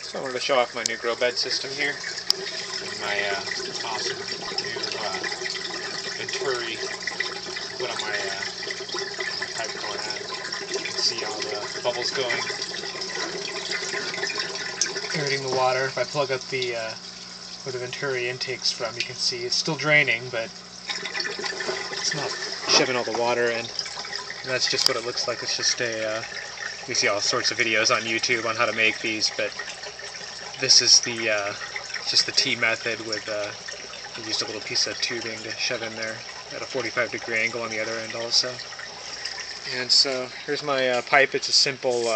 So I wanted to show off my new grow bed system here. And my awesome new venturi put on my pipe going on. You can see all the bubbles going. Aerating the water. If I plug up the where the venturi intake's from, you can see it's still draining, but it's not shoving all the water in. And that's just what it looks like. It's just a you see all sorts of videos on YouTube on how to make these, but this is the just the T method with I used a little piece of tubing to shove in there at a 45-degree angle on the other end also. And so here's my pipe. It's a simple,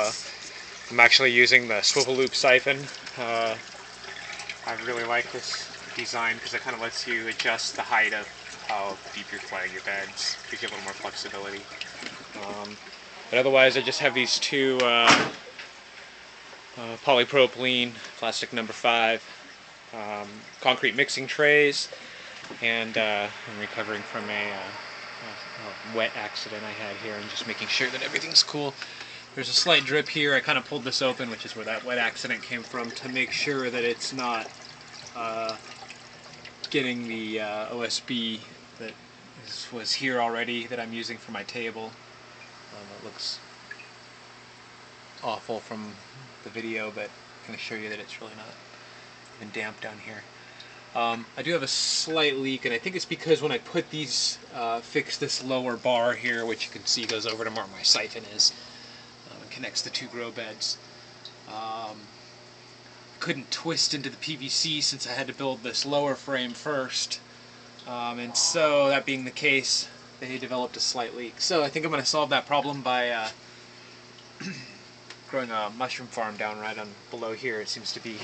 I'm actually using the swivel-loop siphon. I really like this design because it kind of lets you adjust the height of how deep you're flooding your beds, gives you a little more flexibility. But otherwise I just have these two polypropylene, plastic number 5, concrete mixing trays, and I'm recovering from a wet accident I had here and just making sure that everything's cool. There's a slight drip here. I kind of pulled this open, which is where that wet accident came from, to make sure that it's not getting the OSB that was here already that I'm using for my table. It looks awful from the video, but I can assure you that it's really not even damp down here. I do have a slight leak, and I think it's because when I put these, fix this lower bar here, which you can see goes over to where my siphon is, and connects the two grow beds. Couldn't twist into the PVC since I had to build this lower frame first, and so that being the case, they developed a slight leak. So I think I'm going to solve that problem by growing a mushroom farm down right on below here. It seems to be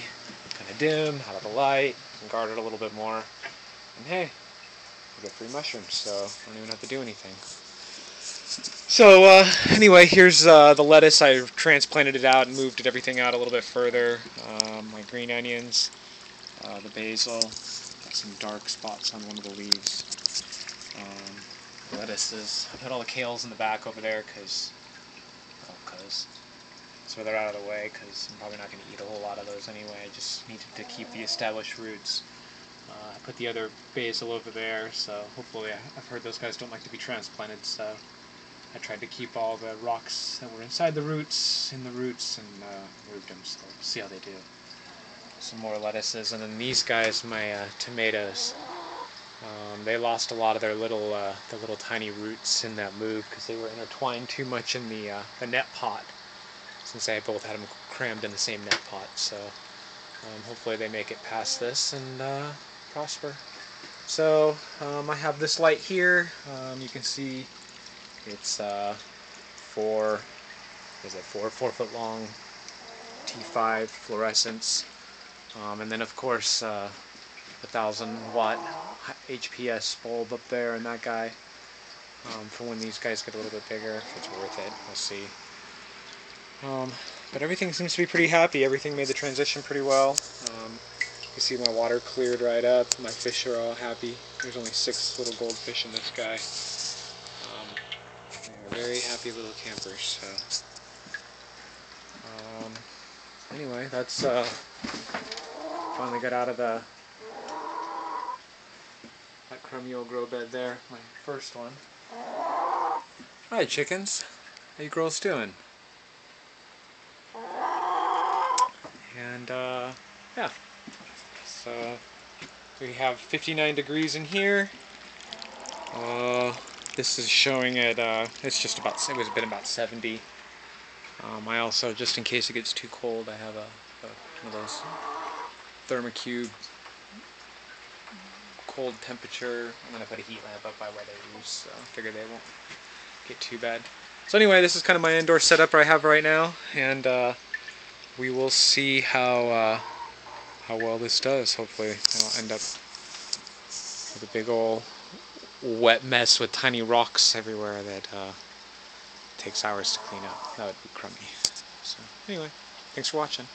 kind of dim, out of the light, and guard it a little bit more. And hey, I get free mushrooms, so I don't even have to do anything. So anyway, here's the lettuce. I transplanted it out and moved everything out a little bit further. My green onions, the basil, got some dark spots on one of the leaves. Lettuces. I put all the kales in the back over there so they're out of the way, because I'm probably not going to eat a whole lot of those anyway. I just needed to keep the established roots. I put the other basil over there, so hopefully, I've heard those guys don't like to be transplanted, so I tried to keep all the rocks that were inside the roots in the roots and moved them, so we'll see how they do. Some more lettuces, and then these guys, my tomatoes. They lost a lot of their little tiny roots in that move because they were intertwined too much in the net pot, since I both had them crammed in the same net pot. So hopefully they make it past this and prosper. So I have this light here. You can see it's 4 foot long T5 fluorescence, and then of course 1,000-watt HPS bulb up there, and that guy for when these guys get a little bit bigger, if it's worth it, we'll see. But everything seems to be pretty happy. Everything made the transition pretty well. You see my water cleared right up. My fish are all happy. There's only 6 little goldfish in this guy. They're very happy little campers. So anyway, that's finally got out of that crummy old grow bed there, my first one. Hi chickens, how you girls doing? And yeah, so we have 59 degrees in here. This is showing it, it's just about, it was been about 70. I also, just in case it gets too cold, I have one of those thermocube cold temperature. I'm going to put a heat lamp up by where they use, so I figure they won't get too bad. So anyway, this is kind of my indoor setup I have right now, and we will see how well this does. Hopefully I don't end up with a big old wet mess with tiny rocks everywhere that takes hours to clean up. That would be crummy. So anyway, thanks for watching.